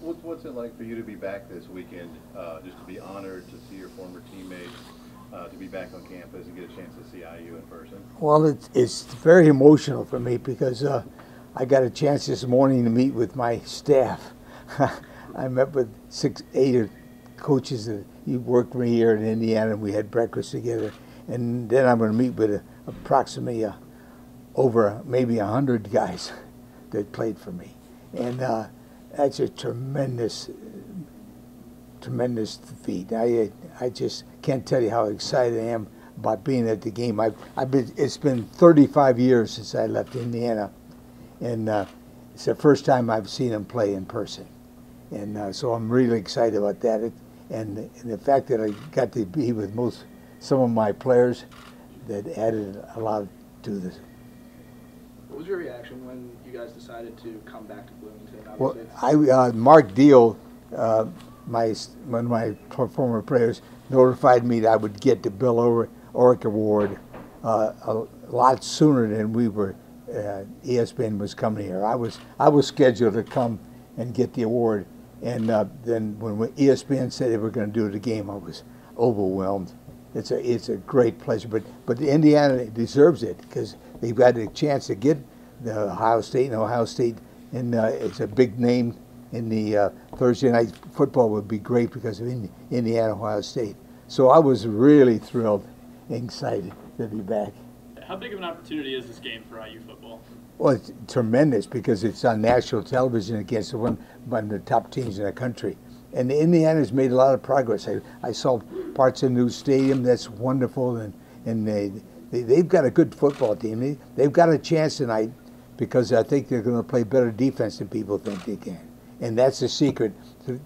What's it like for you to be back this weekend, just to be honored to see your former teammates, to be back on campus and get a chance to see IU in person? Well, it's very emotional for me because I got a chance this morning to meet with my staff. I met with 8 coaches that worked with me here in Indiana, and we had breakfast together. And then I'm going to meet with approximately over maybe 100 guys that played for me. And that's a tremendous feat. I just can't tell you how excited I am about being at the game. It's been 35 years since I left Indiana, and it's the first time I've seen them play in person. And so I'm really excited about that. And the fact that I got to be with some of my players, that added a lot to this. What was your reaction when you guys decided to come back to Bloomington? Well, Mark Deal, one of my former players, notified me that I would get the Bill Orrick Award a lot sooner than we were. ESPN was coming here. I was scheduled to come and get the award, and then when ESPN said they were going to do it again, I was overwhelmed. It's a great pleasure, but Indiana deserves it because they've got a chance to get the Ohio State, and it's a big name in the Thursday night football would be great because of Indiana, Ohio State. So I was really thrilled and excited to be back. How big of an opportunity is this game for IU football? Well, it's tremendous because it's on national television against one of the top teams in the country. And Indiana's made a lot of progress. I saw parts of the new stadium. That's wonderful, and they've got a good football team. They've got a chance tonight because I think they're going to play better defense than people think they can. And that's the secret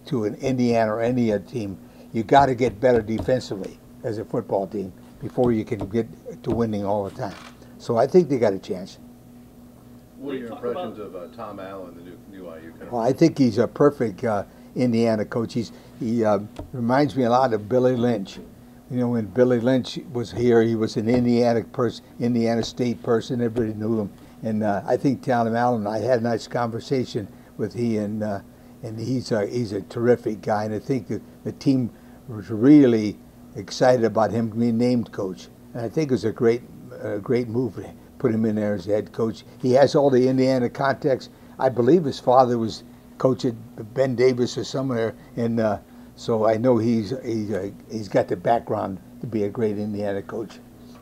to an Indiana or any team. You got to get better defensively as a football team before you can get to winning all the time. So I think they got a chance. What are your impressions of Tom Allen, the new IU coach? Well, I think he's a perfect Indiana coach. He reminds me a lot of Billy Lynch. You know, when Billy Lynch was here, he was an Indiana State person. Everybody knew him. And I think Tom Allen, I had a nice conversation with and he's a terrific guy. And I think that the team was really excited about him being named coach. And I think it was a great move to put him in there as head coach. He has all the Indiana context. I believe his father was coach at Ben Davis or somewhere, and so I know he's got the background to be a great Indiana coach.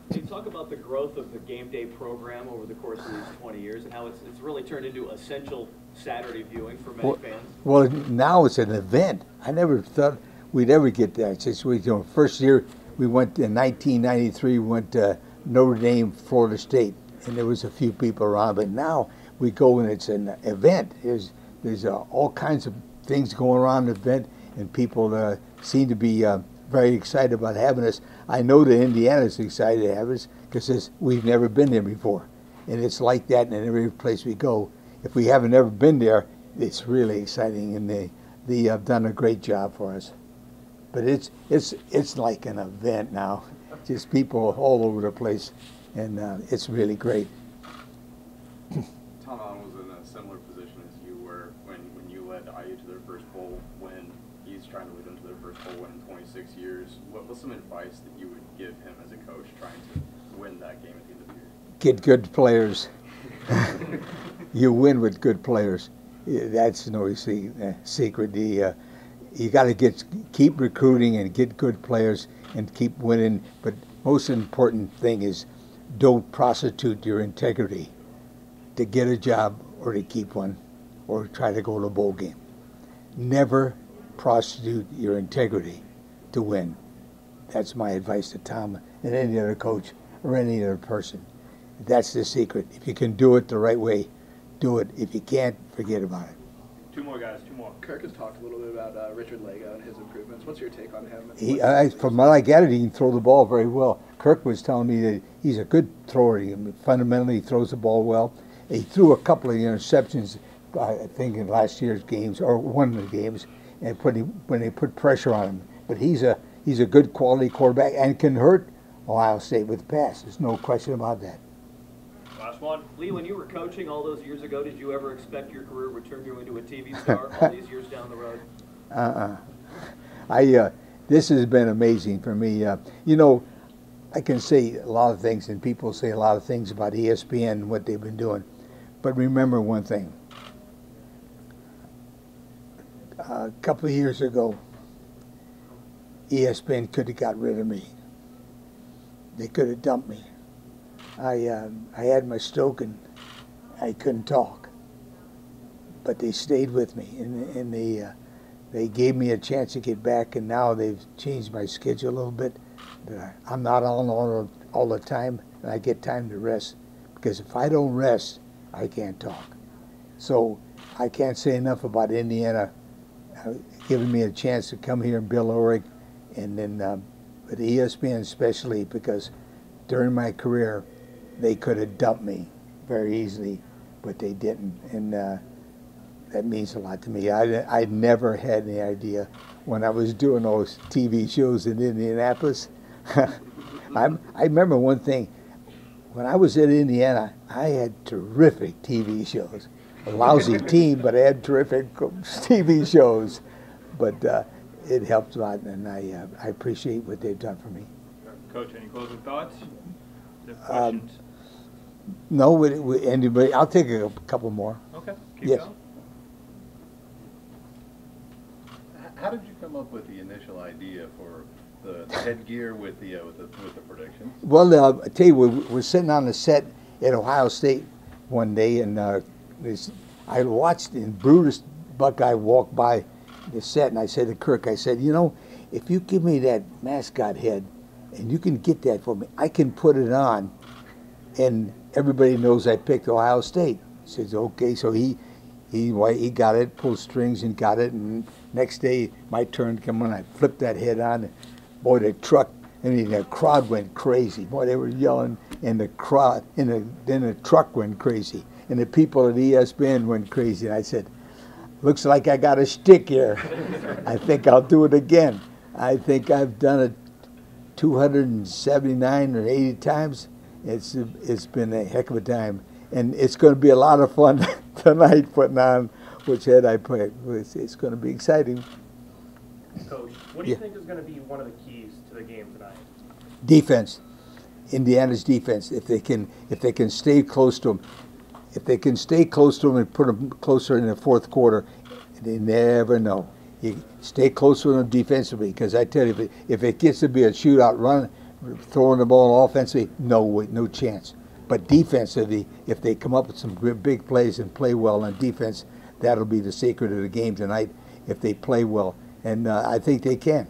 Can you talk about the growth of the game day program over the course of these 20 years and how it's really turned into essential Saturday viewing for many fans? Well, now it's an event. I never thought we'd ever get that situation. First year we went in 1993, we went to Notre Dame, Florida State, and there was a few people around, but now we go and it's an event. There's all kinds of things going on in the event, and people seem to be very excited about having us. I know that Indiana's excited to have us because we've never been there before, and it's like that in every place we go. If we haven't ever been there, it's really exciting, and they have done a great job for us. But it's like an event now, just people all over the place, and it's really great. Tom Allen was in a similar position as you were when you led IU to their first bowl win. He's trying to lead them to their first bowl win in 26 years. What's some advice that you would give him as a coach trying to win that game at the end of the year? Get good players. You win with good players. That's no secret. You got to keep recruiting and get good players and keep winning. But most important thing is don't prostitute your integrity to get a job or to keep one or try to go to a bowl game. Never prostitute your integrity to win. That's my advice to Tom and any other coach or any other person. That's the secret. If you can do it the right way, do it. If you can't, forget about it. Two more guys, two more. Kirk has talked a little bit about Richard Lego and his improvements. What's your take on him? From what I gathered, he can throw the ball very well. Kirk was telling me that he's a good thrower. Fundamentally, he throws the ball well. He threw a couple of interceptions, I think, in last year's games, or one of the games, and when they put pressure on him. But he's a good quality quarterback and can hurt Ohio State with the pass. There's no question about that. Last one. Lee, when you were coaching all those years ago, did you ever expect your career would turn you into a TV star all these years down the road? This has been amazing for me. You know, I can say a lot of things, and people say a lot of things about ESPN and what they've been doing. But remember one thing. A couple of years ago, ESPN could have got rid of me. They could have dumped me. I had my stroke and I couldn't talk. But they stayed with me, and they gave me a chance to get back, and now they've changed my schedule a little bit. I'm not on all the time, and I get time to rest, because if I don't rest, I can't talk. So I can't say enough about Indiana giving me a chance to come here and build Oric, and then with ESPN especially, because during my career they could have dumped me very easily, but they didn't, and that means a lot to me. I never had any idea when I was doing those TV shows in Indianapolis. I remember one thing. When I was in Indiana, I had terrific TV shows. A lousy team, but I had terrific TV shows. But it helped a lot, and I appreciate what they've done for me. Coach, any closing thoughts? Questions? No, anybody? I'll take a couple more. Okay, keep Yes. going. How did you come up with the initial idea for the headgear with the predictions? Well, I tell you, we're sitting on the set at Ohio State one day, and I watched, and Brutus Buckeye walk by the set, and I said to Kirk, I said, you know, if you give me that mascot head, and you can get that for me, I can put it on, and everybody knows I picked Ohio State. He says, okay, so he got it, pulled strings and got it, and next day my turn came on, I flipped that head on, and boy, the crowd went crazy. Boy, they were yelling, and the crowd, then the truck went crazy, and the people at ESPN went crazy, and I said, looks like I got a shtick here. I think I'll do it again. I think I've done it 279 or 80 times. It's been a heck of a time, and it's going to be a lot of fun tonight putting on which head I put. It's going to be exciting. Coach, what do you think is going to be one of the keys to the game tonight? Defense, Indiana's defense. If they can stay close to them, and put them closer in the fourth quarter, they never know. You stay close to them defensively, because I tell you, if it gets to be a shootout run, throwing the ball offensively, no chance. But defensively, if they come up with some big plays and play well on defense, that'll be the secret of the game tonight, if they play well. And I think they can.